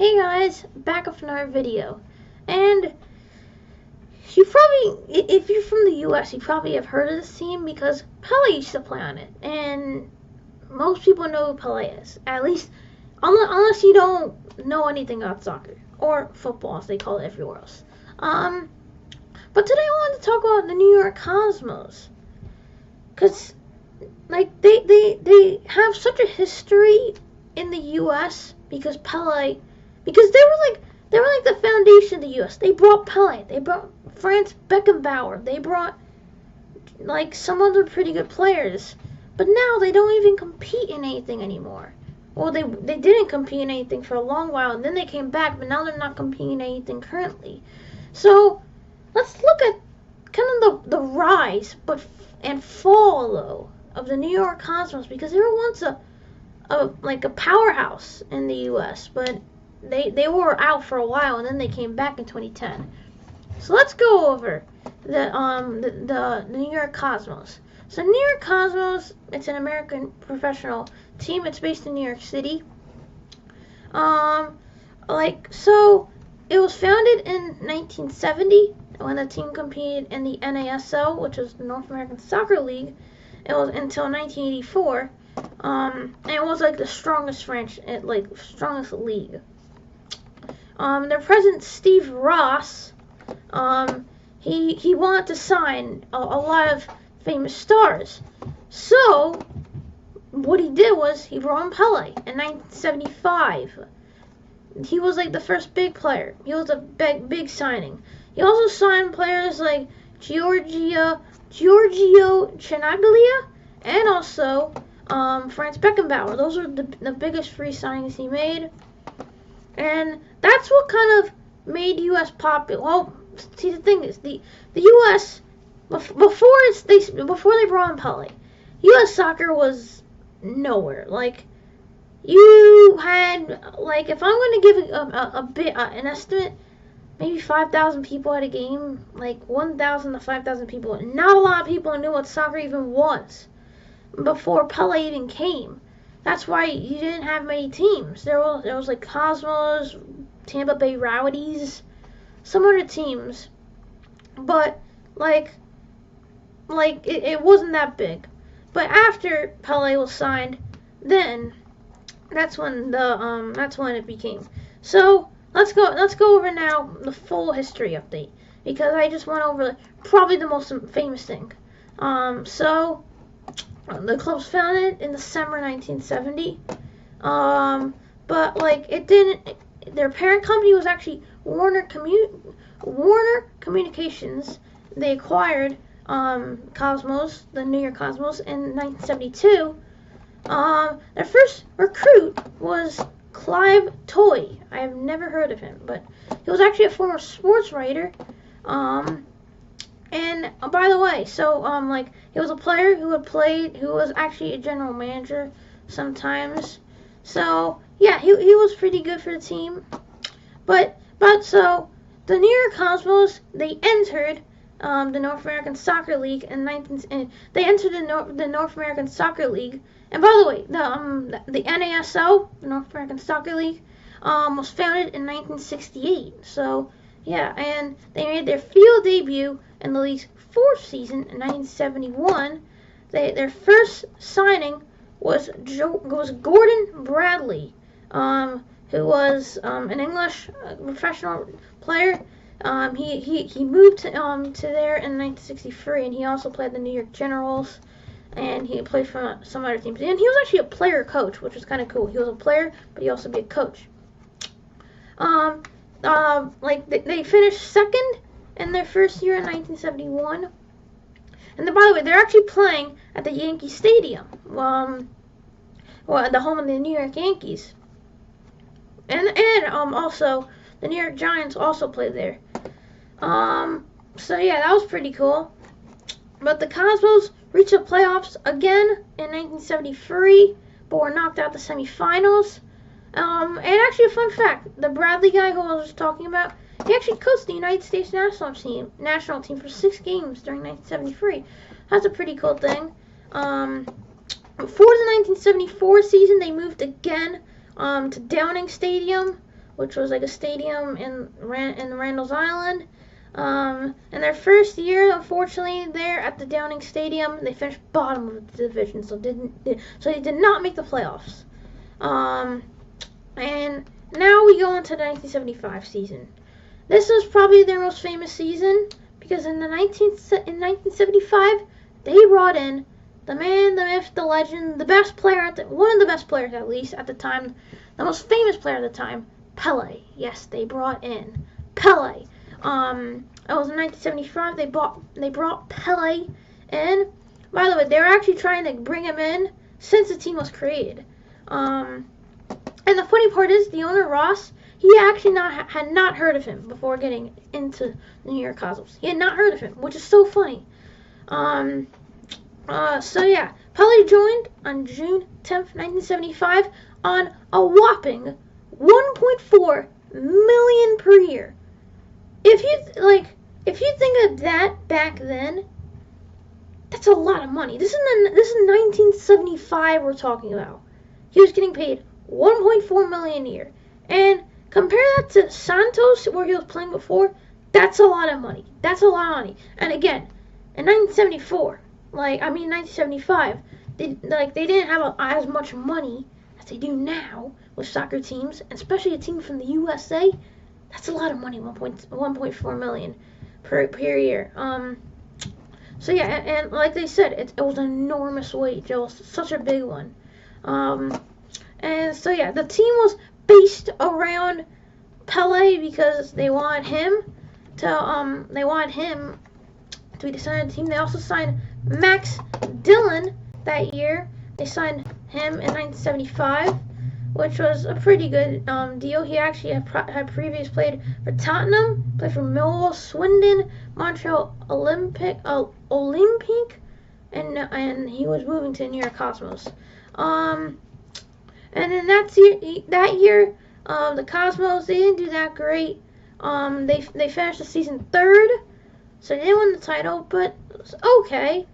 Hey guys, back with another video. And you probably, if you're from the US, you probably have heard of this team because Pele used to play on it. And most people know who Pele is. At least, unless you don't know anything about soccer. Or football, as they call it everywhere else. But today I wanted to talk about the New York Cosmos. Because, like, they have such a history in the US because Pele... Because they were like the foundation of the U.S. They brought Pele. They brought Franz Beckenbauer. They brought like some other pretty good players. But now they don't even compete in anything anymore. Well, they didn't compete in anything for a long while, and then they came back, but now they're not competing in anything currently. So let's look at kind of the rise, and fall though of the New York Cosmos, because they were once a powerhouse in the U.S., but they were out for a while, and then they came back in 2010. So let's go over the New York Cosmos. So New York Cosmos, it's an American professional team. It's based in New York City. So it was founded in 1970 when the team competed in the NASL, which was the North American Soccer League. It was until 1984. And it was like the strongest strongest league. Their president, Steve Ross, he wanted to sign a lot of famous stars. So what he did was he brought in Pele in 1975. He was like the first big player. He was a big signing. He also signed players like Giorgio Chinaglia and also Franz Beckenbauer. Those are the biggest free signings he made. And that's what kind of made U.S. popular. Well, see, the thing is, the U.S. before they brought in Pele, U.S. soccer was nowhere. Like, you had, like, if I'm going to give an estimate, maybe 5,000 people at a game, like 1,000 to 5,000 people. Not a lot of people knew what soccer even was before Pele even came. That's why you didn't have many teams. There was like Cosmos, Tampa Bay Rowdies, some other teams, but like it wasn't that big. But after Pele was signed, then that's when it became. So let's go over now the full history update, because I just went over probably the most famous thing. So the club was founded in December 1970, but like it didn't. Their parent company was actually Warner Communications. They acquired Cosmos, the New York Cosmos, in 1972. Their first recruit was Clive Toye. I have never heard of him, but he was actually a former sports writer. And by the way, so he was a player who was actually a general manager sometimes. So yeah, he was pretty good for the team. But so the New York Cosmos, they entered the North American Soccer League they entered the North American Soccer League. And by the way, the NASL, the North American Soccer League, was founded in 1968. So yeah, and they made their field debut in the league's fourth season in 1971. Their first signing was Gordon Bradley, who was an English professional player. He moved to there in 1963, and he also played the New York Generals, and he played for some other teams. And he was actually a player coach, which was kind of cool. He was a player, but he also be a coach. They finished second in their first year in 1971. And then, by the way, they're actually playing at the Yankee Stadium, at the home of the New York Yankees. And also the New York Giants also play there. So yeah, that was pretty cool. But the Cosmos reached the playoffs again in 1973, but were knocked out the semifinals. And actually, a fun fact: the Bradley guy who I was talking about, he actually coached the United States national team for 6 games during 1973. That's a pretty cool thing. Before the 1974 season, they moved again to Downing Stadium, which was like a stadium in Randall's Island. In their first year, unfortunately, there at the Downing Stadium, they finished bottom of the division, so they did not make the playoffs. And now we go into the 1975 season. This was probably their most famous season because in 1975 they brought in the man, the myth, the legend, the best player one of the best players at least at the time, the most famous player at the time, Pele. Yes, they brought in Pele. It was in 1975 they brought Pele in. By the way, they were actually trying to bring him in since the team was created. And the funny part is, the owner Ross, he actually had not heard of him before getting into the New York Cosmos. He had not heard of him, which is so funny. So yeah, Pele joined on June 10th, 1975, on a whopping 1.4 million per year. If you think of that back then, that's a lot of money. This is 1975 we're talking about. He was getting paid 1.4 million a year. And compare that to Santos, where he was playing before, that's a lot of money. That's a lot of money. And again, in 1975, they didn't have as much money as they do now with soccer teams, and especially a team from the USA. That's a lot of money, 1.4 million per year. So yeah, and like they said, it was an enormous wage. It was such a big one. And so yeah, the team was based around Pele because they wanted him to be the center of the team. They also signed Max Dillon that year. They signed him in 1975, which was a pretty good deal. He actually had previously played for Tottenham, played for Millwall, Swindon, Montreal Olympique, and he was moving to New York Cosmos. And then that year, the Cosmos, they didn't do that great. They finished the season third, so they didn't win the title, but it was okay.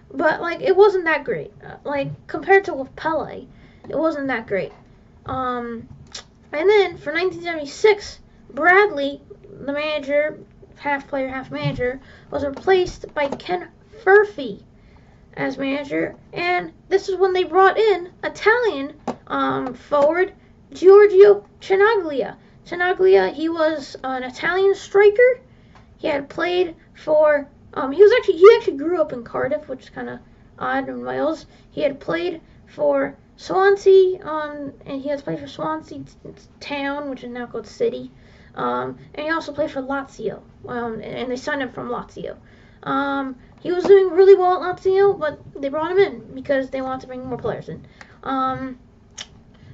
But it wasn't that great. Compared to with Pele, it wasn't that great. And then for 1976, Bradley, the manager, half player, half manager, was replaced by Ken Furphy as manager, and this is when they brought in Italian forward Giorgio Chinaglia. Chinaglia, he was an Italian striker. He had played for he actually grew up in Cardiff, which is kind of odd in Wales. He had played for Swansea, and he has played for Swansea Town, which is now called City. And he also played for Lazio, and they signed him from Lazio. He was doing really well at Lazio, but they brought him in because they wanted to bring more players in. And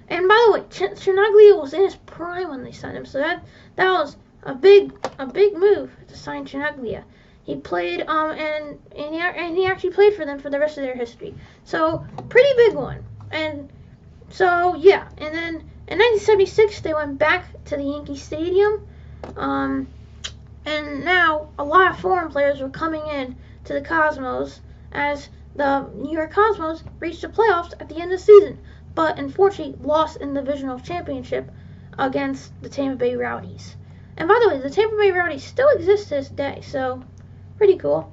by the way, Chinaglia was in his prime when they signed him, so that was a big move to sign Chinaglia. He played and he actually played for them for the rest of their history. So pretty big one. And so yeah, and then in 1976 they went back to the Yankee Stadium. And now a lot of foreign players were coming in to the Cosmos as the New York Cosmos reached the playoffs at the end of the season, but unfortunately lost in the divisional championship against the Tampa Bay Rowdies. And by the way, the Tampa Bay Rowdies still exist to this day, so pretty cool.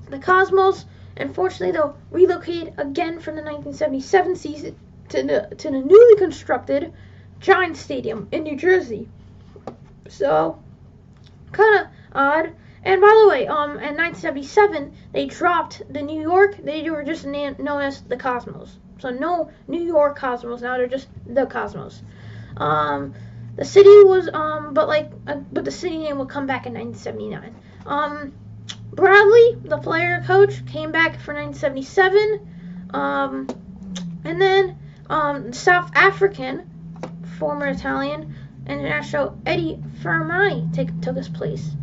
The Cosmos, unfortunately, though, relocated again from the 1977 season to the newly constructed Giants Stadium in New Jersey. So kind of odd. And by the way, in 1977, they dropped the New York. They were just known as the Cosmos. So no New York Cosmos. Now they're just the Cosmos. The city was, but the city name would come back in 1979. Bradley, the player coach, came back for 1977. And then South African, former Italian international Eddie Firmani took his place.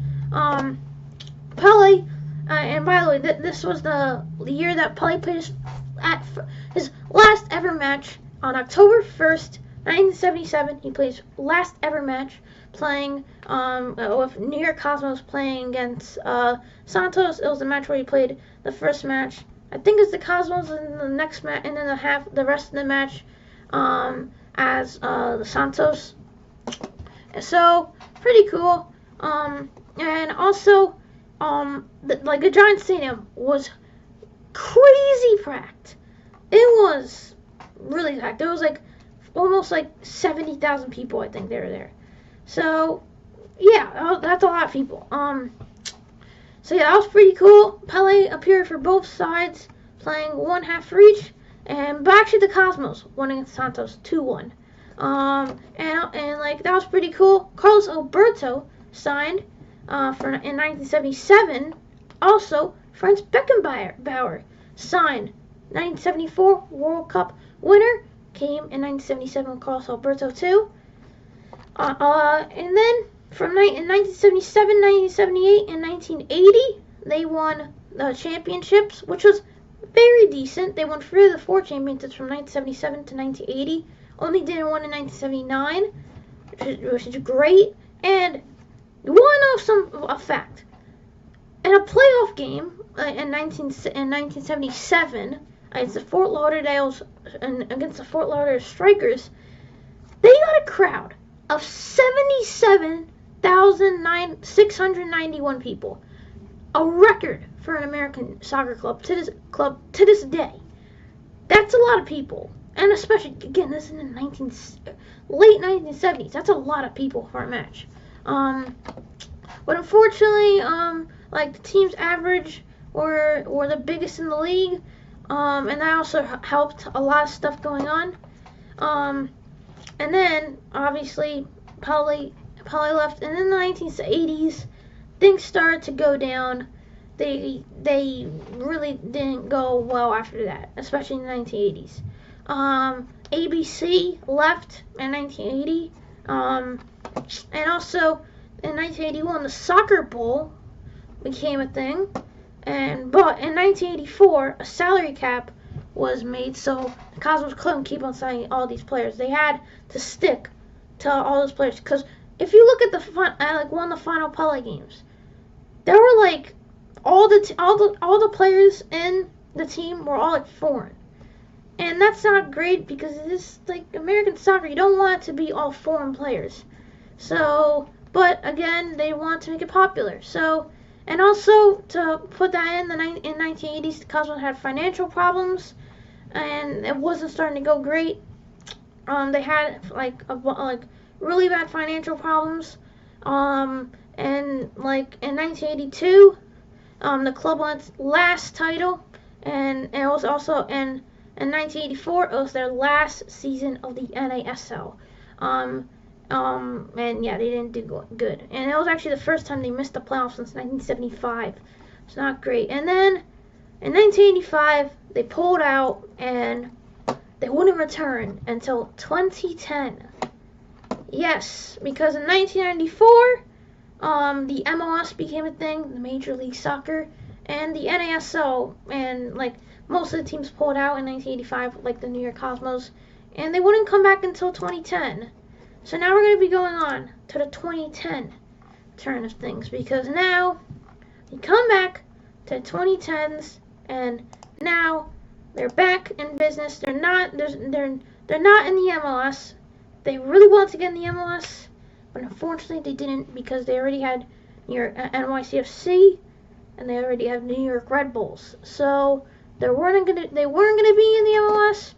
Pele, and by the way, this was the year that Pele played his last ever match on October 1st, 1977. He played his last ever match playing with New York Cosmos playing against Santos. It was the match where he played the first match. I think it's the Cosmos in the next match, and then the rest of the match as the Santos. So pretty cool. And also, the Giant Stadium was crazy packed. It was really packed. There was like almost like 70,000 people, I think they were there. So yeah, that's a lot of people. So yeah, that was pretty cool. Pele appeared for both sides, playing one half for each, and but actually the Cosmos won against Santos 2-1. And like that was pretty cool. Carlos Alberto signed in 1977. Also, Franz Beckenbauer signed. 1974 World Cup winner came in 1977 with Carlos Alberto too. And then in 1977, 1978, and 1980, they won the championships, which was very decent. They won 3 of the 4 championships from 1977 to 1980. Only didn't win in 1979, which is great. And you want to know a fact? In a playoff game in 1977 against the Fort Lauderdale Strikers, they got a crowd of 77,691 people, a record for an American soccer club to this day. That's a lot of people, and especially again, this is in the late 1970s. That's a lot of people for a match. But unfortunately, like the team's average were the biggest in the league, and that also helped a lot of stuff going on. And then obviously Pele left, and in the 1980s things started to go down. They really didn't go well after that, especially in the 1980s. ABC left in 1980, and also in 1981 the Soccer Bowl became a thing, but in 1984 a salary cap was made, so the Cosmos couldn't keep on signing all these players. They had to stick to all those players, because if you look at one of the final Pele games, there were like all the players in the team were all like foreign, and that's not great because it is like American soccer. You don't want it to be all foreign players. So, but again, they want to make it popular. So, and also to put that in 1980s, the Cosmos had financial problems, and it wasn't starting to go great. They had like really bad financial problems. And like in 1982, the club won its last title, and it was also in 1984 it was their last season of the NASL. And yeah, they didn't do good, and it was actually the first time they missed the playoffs since 1975. It's not great. And then in 1985 they pulled out, and they wouldn't return until 2010. Yes, because in 1994 the MLS became a thing, the Major League Soccer, and the NASL, and like most of the teams pulled out in 1985, like the New York Cosmos, and they wouldn't come back until 2010. So now we're going to be going on to the 2010 turn of things, because now we come back to 2010s, and now they're back in business. They're not in the MLS. They really wanted to get in the MLS, but unfortunately they didn't, because they already had New York NYCFC, and they already have New York Red Bulls. So they weren't gonna be in the MLS.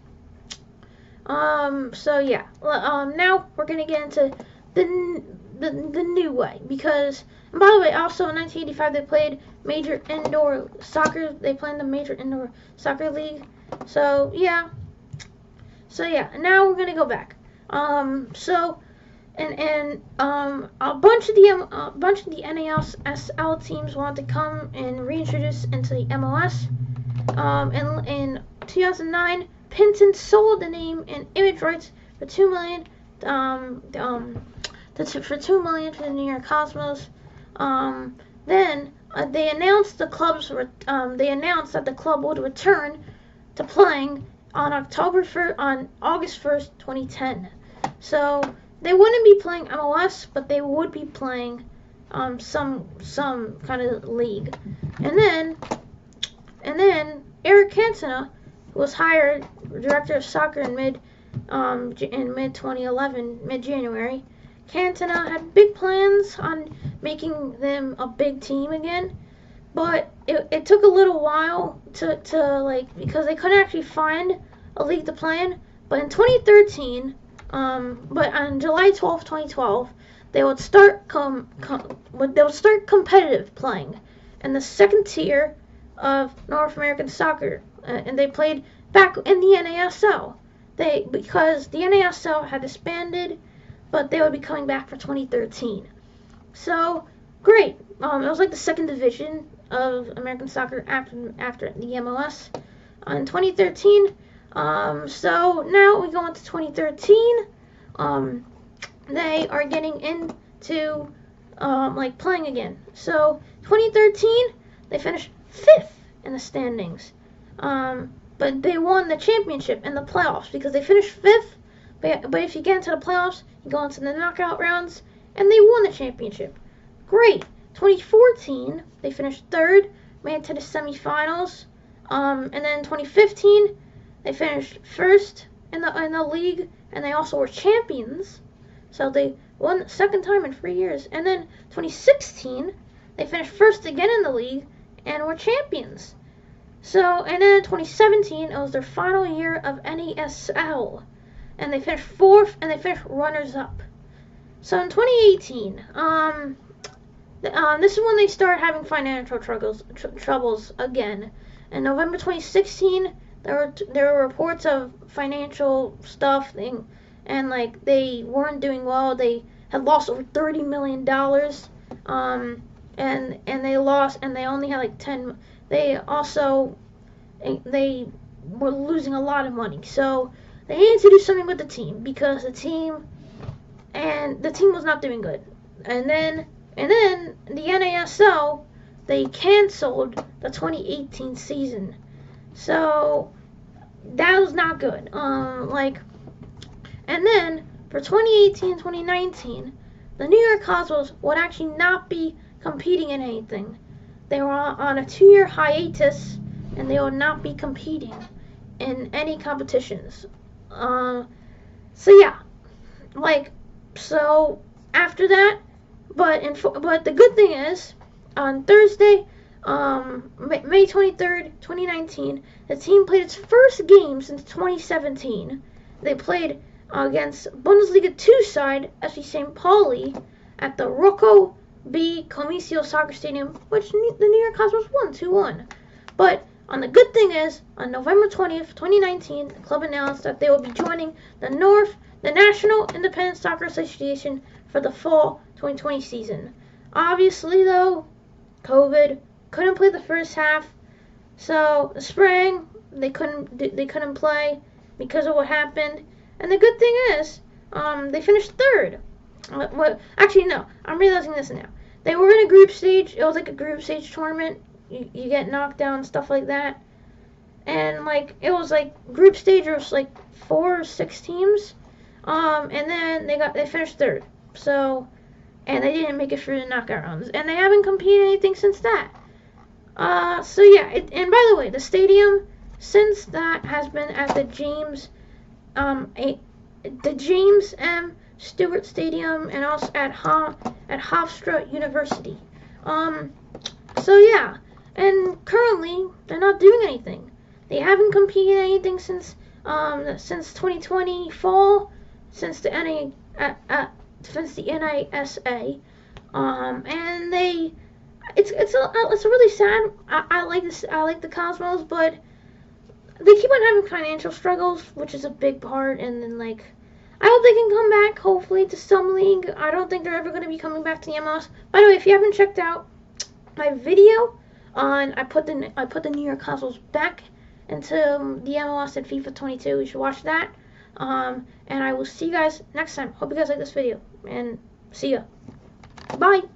So yeah. Now we're gonna get into the new way, because, and by the way, also in 1985 they played Major Indoor Soccer. They played in the Major Indoor Soccer League. So yeah. Now we're gonna go back. So. And a bunch of the NASL teams wanted to come and reintroduce into the MLS. And in 2009, Pinton sold the name and image rights for $2 million. For $2 million to the New York Cosmos. Then they announced that the club would return to playing on August 1st, 2010. So they wouldn't be playing MLS, but they would be playing some kind of league. And then Eric Cantona, who was hired director of soccer in in mid-2011, mid-January. Cantona had big plans on making them a big team again, but it took a little while to because they couldn't actually find a league to play in. But in 2013, but on July 12th, 2012, they would start competitive playing in the second tier of North American soccer, and they played back in the NASL. Because the NASL had disbanded, but they would be coming back for 2013. So great. It was like the second division of American soccer after the MLS in 2013. So now we go into 2013. They are getting into playing again. So 2013, they finished 5th in the standings. But they won the championship in the playoffs because they finished 5th. But if you get into the playoffs, you go into the knockout rounds, and they won the championship. Great. 2014, they finished 3rd, made it to the semifinals. And then 2015, they finished 1st in the league, and they also were champions. So they won the second time in 3 years. And then 2016, they finished 1st again in the league and were champions. So, and then in 2017, it was their final year of NASL, and they finished 4th, and they finished runners-up. So in 2018, this is when they started having financial troubles again. In November 2016, there were reports of financial stuff, and they weren't doing well. They had lost over $30 million, and they lost, and they only had 10. They were losing a lot of money, so they needed to do something with the team because the team was not doing good. And then the NASL, they canceled the 2018 season, so that was not good. And then for 2018-2019, the New York Cosmos would actually not be competing in anything. They were on a 2-year hiatus, and they will not be competing in any competitions. So yeah, so after that, but the good thing is, on Thursday, May 23rd, 2019, the team played its first game since 2017. They played against Bundesliga 2 side FC St. Pauli at the Rocco B. Comicio Soccer Stadium, which the New York Cosmos won 2-1. But the good thing is, on November 20th, 2019, the club announced that they will be joining the National Independent Soccer Association for the fall 2020 season. Obviously, though, COVID couldn't play the first half, so the spring they couldn't play because of what happened. And the good thing is, they finished 3rd. Actually, no, I'm realizing this now. They were in a group stage. It was like a group stage tournament. You get knocked down and stuff like that. And it was group stage was 4 or 6 teams. And then they finished 3rd. So, and they didn't make it through the knockout rounds. And they haven't competed anything since that. So yeah, and by the way, the stadium since that has been at the James M. Stewart Stadium, and also at Hofstra University. So yeah, and currently they're not doing anything. They haven't competed in anything since 2020 fall, since the NISA, and it's really sad. I like this. I like the Cosmos, but they keep on having financial struggles, which is a big part. And then I hope they can come back, hopefully, to some league. I don't think they're ever going to be coming back to the MLS. By the way, if you haven't checked out my video on, I put the New York Cosmos back into the MLS at FIFA 22. You should watch that. And I will see you guys next time. Hope you guys like this video, and see ya. Bye.